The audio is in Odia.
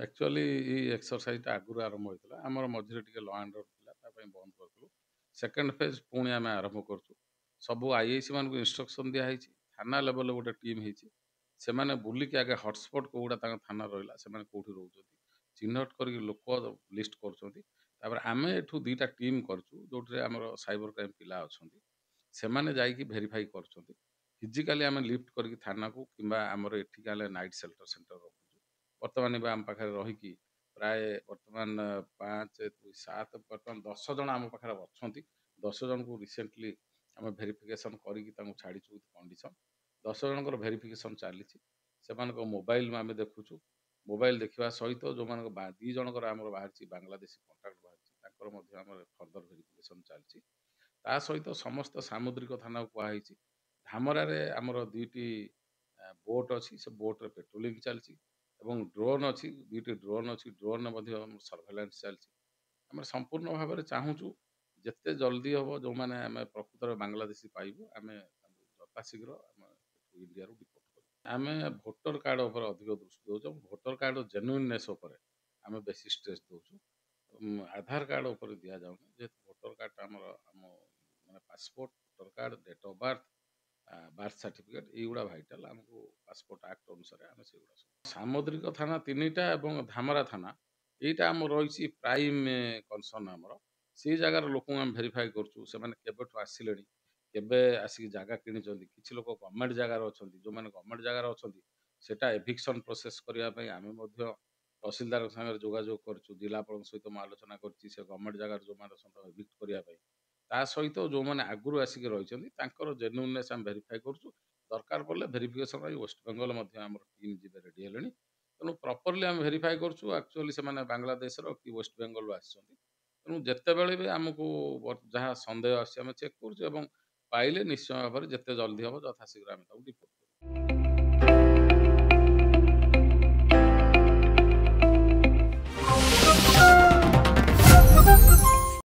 ଆକ୍ଚୁଆଲି ଏଇ ଏକ୍ସରସାଇଜ୍‌ଟା ଆଗରୁ ଆରମ୍ଭ ହୋଇଥିଲା। ଆମର ମଝିରେ ଟିକେ ଲ ଆଣ୍ଡ ଅର୍ଡର ଥିଲା, ତା ପାଇଁ ବନ୍ଦ କରିଥିଲୁ। ସେକେଣ୍ଡ ଫେଜ୍ ପୁଣି ଆମେ ଆରମ୍ଭ କରୁଛୁ। ସବୁ ଆଇଆଇସି ମାନଙ୍କୁ ଇନଷ୍ଟ୍ରକ୍ସନ୍ ଦିଆହେଇଛି। ଥାନା ଲେଭେଲରେ ଗୋଟେ ଟିମ୍ ହେଇଛି। ସେମାନେ ବୁଲିକି ଆଗେ ହଟସ୍ପଟ୍ କୋଉଗୁଡ଼ା ତାଙ୍କ ଥାନାରେ ରହିଲା, ସେମାନେ କୋଉଠି ରହୁଛନ୍ତି, ଚିହ୍ନଟ କରିକି ଲୋକ ଲିଷ୍ଟ କରୁଛନ୍ତି। ତାପରେ ଆମେ ଏଠୁ 2ଟା ଟିମ୍ କରିଛୁ, ଯୋଉଥିରେ ଆମର ସାଇବର କ୍ରାଇମ୍ ପିଲା ଅଛନ୍ତି। ସେମାନେ ଯାଇକି ଭେରିଫାଇ କରୁଛନ୍ତି। ଫିଜିକାଲି ଆମେ ଲିଫ୍ଟ କରିକି ଥାନାକୁ କିମ୍ବା ଆମର ଏଠିକା ହେଲେ ନାଇଟ୍ ସେଣ୍ଟର ରଖୁଛୁ। ବର୍ତ୍ତମାନ ଏବେ ଆମ ପାଖରେ ରହିକି ପ୍ରାୟ ବର୍ତ୍ତମାନ 5, 2, 7 ବର୍ତ୍ତମାନ 10 ଜଣ ଆମ ପାଖରେ ଅଛନ୍ତି। 10 ଜଣଙ୍କୁ ରିସେଣ୍ଟଲି ଆମେ ଭେରିଫିକେସନ୍ କରିକି ତାଙ୍କୁ ଛାଡ଼ିଛୁ ୱିଥ୍ କଣ୍ଡିସନ୍। 10 ଜଣଙ୍କର ଭେରିଫିକେସନ୍ ଚାଲିଛି। ସେମାନଙ୍କ ମୋବାଇଲ୍ ଆମେ ଦେଖୁଛୁ। ମୋବାଇଲ୍ ଦେଖିବା ସହିତ ଯୋଉମାନଙ୍କ 2 ଜଣଙ୍କର ଆମର ବାହାରିଛି ବାଂଲାଦେଶୀ କଣ୍ଟାକ୍ଟ ବାହାରିଛି, ତାଙ୍କର ମଧ୍ୟ ଆମର ଫର୍ଦର ଭେରିଫିକେସନ୍ ଚାଲିଛି। ତା ସହିତ ସମସ୍ତ ସାମୁଦ୍ରିକ ଥାନାକୁ କୁହାହେଇଛି। ଧାମରାରେ ଆମର 2ଟି ବୋଟ୍ ଅଛି। ସେ ବୋଟ୍‌ରେ ପେଟ୍ରୋଲିଂ ଚାଲିଛି ଏବଂ ଡ୍ରୋନ୍ ଅଛି। 2ଟି ଡ୍ରୋନ୍ ଅଛି। ଡ୍ରୋନ୍‌ରେ ମଧ୍ୟ ଆମର ସର୍ଭେଲାନ୍ସ ଚାଲିଛି। ଆମେ ସମ୍ପୂର୍ଣ୍ଣ ଭାବରେ ଚାହୁଁଛୁ ଯେତେ ଜଲ୍ଦି ହବ ଯୋଉମାନେ ଆମେ ପ୍ରକୃତରେ ବାଂଲାଦେଶୀ ପାଇବୁ, ଆମେ ତାଙ୍କୁ ଯଥାଶୀଘ୍ର ଆମେ ଇଣ୍ଡିଆରୁ ଡିପୋର୍ଟ କରିବୁ। ଆମେ ଭୋଟର କାର୍ଡ ଉପରେ ଅଧିକ ଦୃଷ୍ଟି ଦଉଛୁ। ଭୋଟର କାର୍ଡର ଜେନ୍ୟୁଇନନେସ୍ ଉପରେ ଆମେ ବେଶୀ ଷ୍ଟ୍ରେସ୍ ଦଉଛୁ। ଆଧାର କାର୍ଡ ଉପରେ ଦିଆଯାଉନି। ଯେହେତୁ ଭୋଟର କାର୍ଡଟା ଆମର ଆମ ମାନେ passport, voter card, date of birth, birth certificate ଏଇଗୁଡ଼ା ଭାଇଟାଲ୍। ଆମକୁ ପାସପୋର୍ଟ ଆକ୍ଟ ଅନୁସାରେ ଆମେ ସେଗୁଡ଼ା ସବୁ। ସାମୁଦ୍ରିକ ଥାନା 3ଟା ଏବଂ ଧାମରା ଥାନା ଏଇଟା ଆମର ରହିଛି ପ୍ରାଇମ୍ କନସର୍ନ ଆମର। ସେଇ ଜାଗାର ଲୋକଙ୍କୁ ଆମେ ଭେରିଫାଏ କରୁଛୁ। ସେମାନେ କେବେଠୁ ଆସିଲେଣି, କେବେ ଆସିକି ଜାଗା କିଣିଛନ୍ତି। କିଛି ଲୋକ ଗଭର୍ଣ୍ଣମେଣ୍ଟ ଜାଗାରେ ଅଛନ୍ତି। ଯୋଉମାନେ ଗଭର୍ଣ୍ଣମେଣ୍ଟ ଜାଗାରେ ଅଛନ୍ତି, ସେଟା ଏଭିକ୍ସନ୍ ପ୍ରୋସେସ୍ କରିବା ପାଇଁ ଆମେ ମଧ୍ୟ ତହସିଲଦାରଙ୍କ ସାଙ୍ଗରେ ଯୋଗାଯୋଗ କରିଛୁ। ଜିଲ୍ଲାପାଳଙ୍କ ସହିତ ମୁଁ ଆଲୋଚନା କରିଛି ସେ ଗଭର୍ଣ୍ଣମେଣ୍ଟ ଜାଗାରେ ଯୋଉମାନେ ଅଛନ୍ତି ଏଭିକ୍ଟ କରିବା ପାଇଁ। ତା ସହିତ ଯୋଉମାନେ ଆଗରୁ ଆସିକି ରହିଛନ୍ତି ତାଙ୍କର ଜେନ୍ୟୁଇନନେସ୍ ଆମେ ଭେରିଫାଏ କରୁଛୁ। ଦରକାର ପଡ଼ିଲେ ଭେରିଫିକେସନ୍ ପାଇଁ ୱେଷ୍ଟବେଙ୍ଗଲ ମଧ୍ୟ ଆମର ଟିମ୍ ଯିବେ ରେଡି ହେଲେଣି। ତେଣୁ ପ୍ରପରଲି ଆମେ ଭେରିଫାଏ କରୁଛୁ ଆକ୍ଚୁଆଲି ସେମାନେ ବାଂଲାଦେଶର କି ୱେଷ୍ଟବେଙ୍ଗଲରୁ ଆସିଛନ୍ତି। ତେଣୁ ଯେତେବେଳେ ବି ଆମକୁ ଯାହା ସନ୍ଦେହ ଆସୁଛି ଆମେ ଚେକ୍ କରୁଛୁ ଏବଂ ପାଇଲେ ନିଶ୍ଚୟ ଭାବରେ ଯେତେ ଜଲ୍ଦି ହବ ଯଥାଶୀଘ୍ର ଆମେ ତାକୁ ଡିପୋର୍ଟ କରିବୁ।